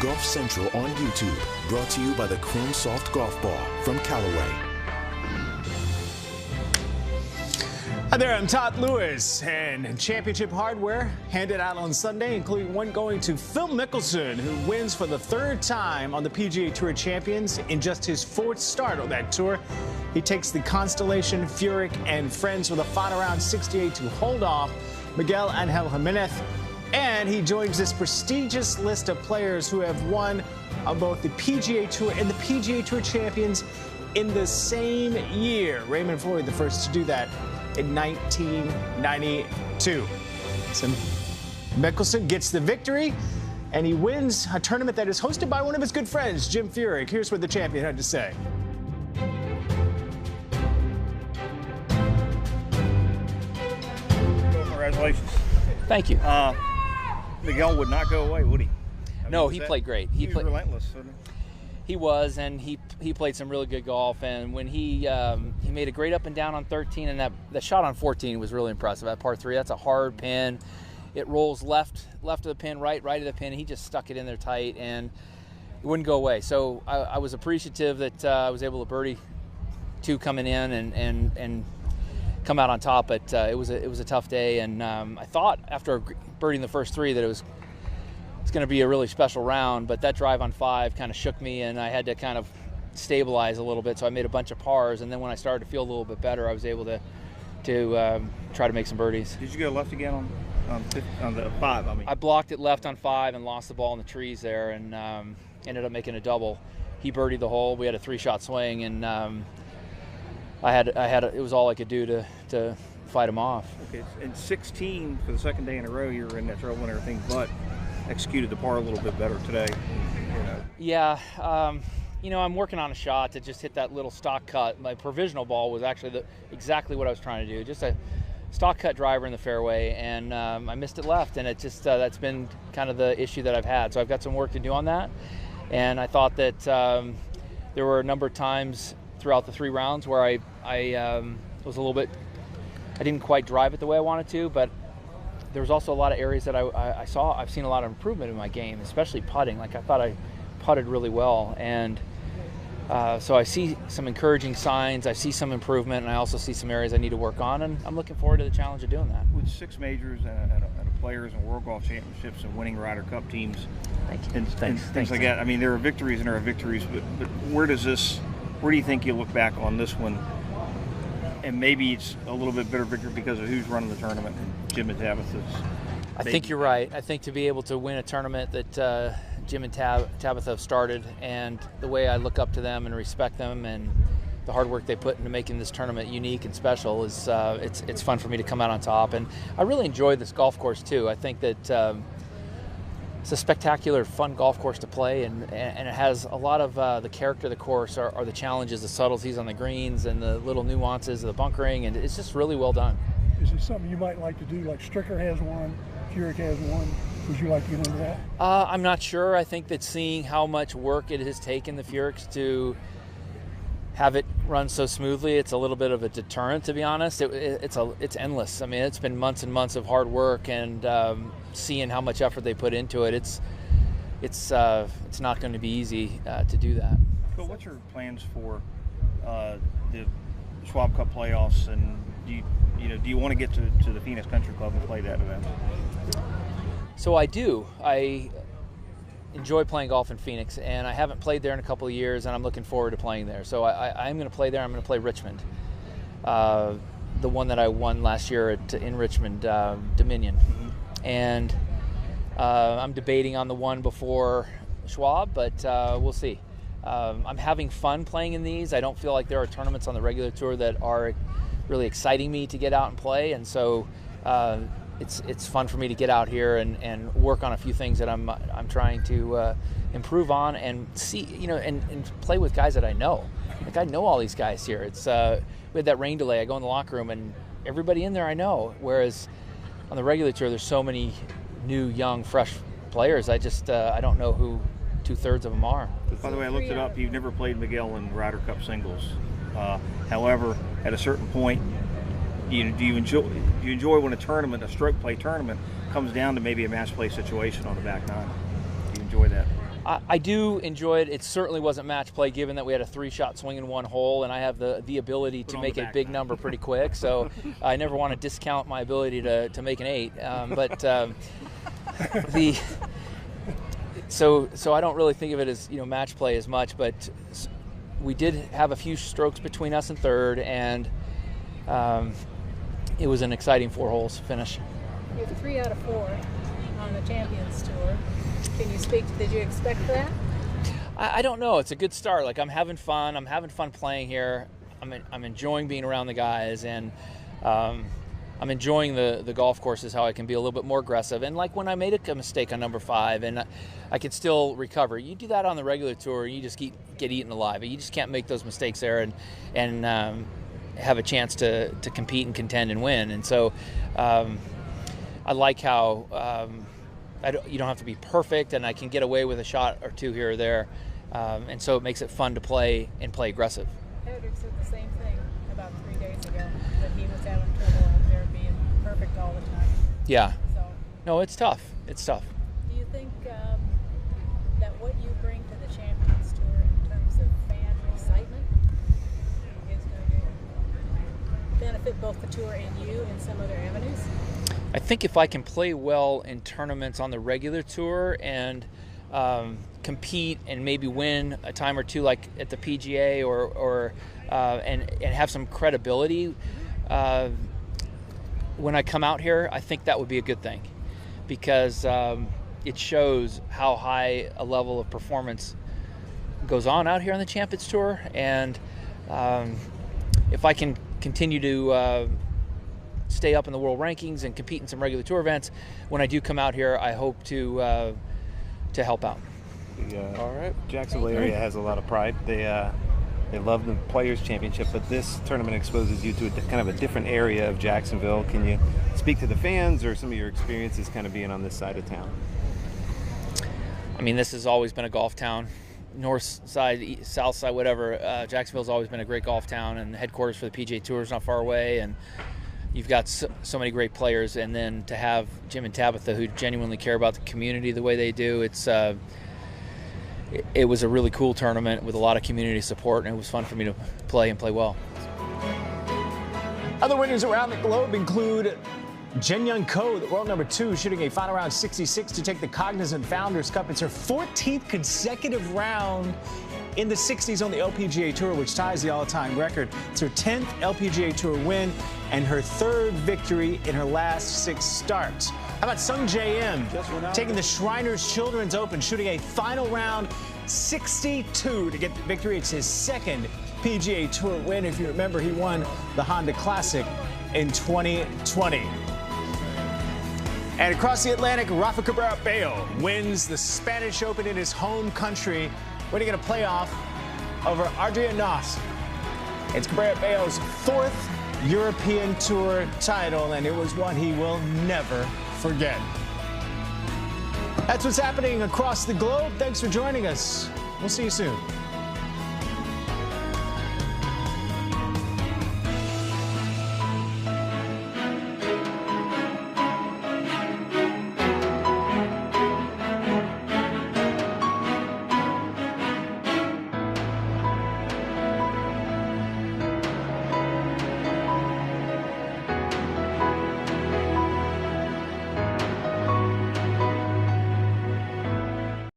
Golf Central on YouTube. Brought to you by the Chrome Soft Golf Ball from Callaway. Hi there, I'm Todd Lewis, and championship hardware handed out on Sunday, including one going to Phil Mickelson, who wins for the third time on the PGA Tour Champions in just his fourth start on that tour. He takes the Constellation Furyk and Friends with a final round 68 to hold off Miguel Angel Jimenez, and he joins this prestigious list of players who have won on both the PGA Tour and the PGA Tour Champions in the same year. Raymond Floyd, the first to do that in 1992. So Mickelson gets the victory, and he wins a tournament that is hosted by one of his good friends, Jim Furyk. Here's what the champion had to say. Congratulations. Thank you. Miguel would not go away, would he? No, he played great. He was relentless, wasn't he? He was, and he played some really good golf. And when he made a great up and down on 13, and that shot on 14 was really impressive. At par 3, that's a hard pin. It rolls left of the pin, right of the pin. He just stuck it in there tight, and it wouldn't go away. So I was appreciative that I was able to birdie 2 coming in and come out on top. But it was a tough day, and I thought after birdieing the first 3 that it's going to be a really special round, but that drive on 5 kind of shook me, and I had to kind of stabilize a little bit, so I made a bunch of pars, and then when I started to feel a little bit better, I was able to try to make some birdies. Did you go left again on the 5? I mean, I blocked it left on 5 and lost the ball in the trees there, and ended up making a double. He birdied the hole. We had a 3-shot swing, and it was all I could do to fight him off. Okay, and 16 for the second day in a row, you were in that trouble and everything, but executed the par a little bit better today. Yeah, I'm working on a shot to just hit that little stock cut. My provisional ball was actually exactly what I was trying to do, just a stock cut driver in the fairway, and I missed it left, and it just that's been kind of the issue that I've had. So I've got some work to do on that, and I thought that there were a number of times throughout the 3 rounds where I was a little bit, I didn't quite drive it the way I wanted to, but there was also a lot of areas that I've seen a lot of improvement in my game, especially putting. Like I thought I putted really well, and so I see some encouraging signs. I see some improvement, and I also see some areas I need to work on, and I'm looking forward to the challenge of doing that. With 6 majors and a Players and World Golf Championships and winning Ryder Cup teams, and things like that. I mean, there are victories and there are victories, but where do you think you look back on this one? And maybe it's a little bit better victory because of who's running the tournament, Jim and Tabitha's. I think you're right. I think to be able to win a tournament that Jim and Tabitha have started, and the way I look up to them and respect them, and the hard work they put into making this tournament unique and special is it's fun for me to come out on top. And I really enjoy this golf course too. I think that it's a spectacular, fun golf course to play, and it has a lot of the character of the course are the challenges, the subtleties on the greens, and the little nuances of the bunkering, and it's just really well done. Is it something you might like to do? Like Stricker has one, Furyk has one. Would you like to get into that? I'm not sure. I think that seeing how much work it has taken the Furyks to have it run so smoothly, it's a little bit of a deterrent, to be honest. It's endless. I mean, it's been months and months of hard work, and seeing how much effort they put into it, it's not going to be easy to do that. But what's your plans for the Schwab Cup playoffs, and do you want to get to the Phoenix Country Club and play that event? So I do. I enjoy playing golf in Phoenix, and I haven't played there in a couple of years, and I'm looking forward to playing there. So I'm going to play there. I'm going to play Richmond, the one that I won last year in Richmond, Dominion. Mm-hmm. And I'm debating on the one before Schwab, but we'll see. I'm having fun playing in these. I don't feel like there are tournaments on the regular tour that are really exciting me to get out and play, and so it's fun for me to get out here and work on a few things that I'm trying to improve on, and see, and play with guys that I know. Like, I know all these guys here. It's we had that rain delay. I go in the locker room and everybody in there I know, whereas on the regular tour there's so many new, young, fresh players. I just I don't know who 2/3 of them are. By the way, I looked it up. You've never played Miguel in Ryder Cup singles. However, at a certain point, do you enjoy when a stroke play tournament comes down to maybe a match play situation on the back nine? Do you enjoy that? I do enjoy it. It certainly wasn't match play, given that we had a 3-shot swing in one hole, and I have the ability to make a big number pretty quick. So I never want to discount my ability to make an 8. So I don't really think of it as match play as much. But we did have a few strokes between us and third, and it was an exciting 4 holes finish. You're 3 out of 4 on the Champions Tour. Can you speak? Did you expect that? I don't know. It's a good start. Like, I'm having fun. I'm having fun playing here. I'm enjoying being around the guys, and I'm enjoying the golf courses, how I can be a little bit more aggressive. And like when I made a mistake on number 5, and I could still recover. You do that on the regular tour, you just get eaten alive. You just can't make those mistakes there and have a chance to compete and contend and win. And so I like how you don't have to be perfect, and I can get away with a shot or 2 here or there, and so it makes it fun to play and play aggressive. Hedrick said the same thing about 3 days ago, that he was having trouble out there being perfect all the time. Yeah. So, no, it's tough. It's tough. do you think that what you bring to the Champions Tour in terms of fan excitement is going to benefit both the tour and you in some other avenues? I think if I can play well in tournaments on the regular tour and compete and maybe win a time or 2, like at the PGA, or have some credibility when I come out here, I think that would be a good thing, because it shows how high a level of performance goes on out here on the Champions Tour. And if I can continue to stay up in the world rankings and compete in some regular tour events, when I do come out here, I hope to help out. All right. Jacksonville area has a lot of pride. They love the Players Championship, but this tournament exposes you to kind of a different area of Jacksonville. Can you speak to the fans or some of your experiences kind of being on this side of town? I mean, this has always been a golf town. North side, south side, whatever. Jacksonville's always been a great golf town, and the headquarters for the PGA Tour is not far away, and you've got so many great players. And then to have Jim and Tabitha, who genuinely care about the community the way they do, it was a really cool tournament with a lot of community support, and it was fun for me to play and play well. Other winners around the globe include Jin Young Ko, the world number 2, shooting a final round 66 to take the Cognizant Founders Cup. It's her 14th consecutive round in the 60s on the LPGA Tour, which ties the all-time record. It's her 10th LPGA Tour win and her 3rd victory in her last 6 starts. How about Sung J M taking the Shriners Children's Open, shooting a final round 62 to get the victory. It's his 2nd PGA Tour win. If you remember, he won the Honda Classic in 2020. And across the Atlantic, Rafa Cabrera Bello wins the Spanish Open in his home country, winning in a playoff over Adrian Noss. It's Cabrera Bello's 4th European Tour title, and it was one he will never forget. That's what's happening across the globe. Thanks for joining us. We'll see you soon.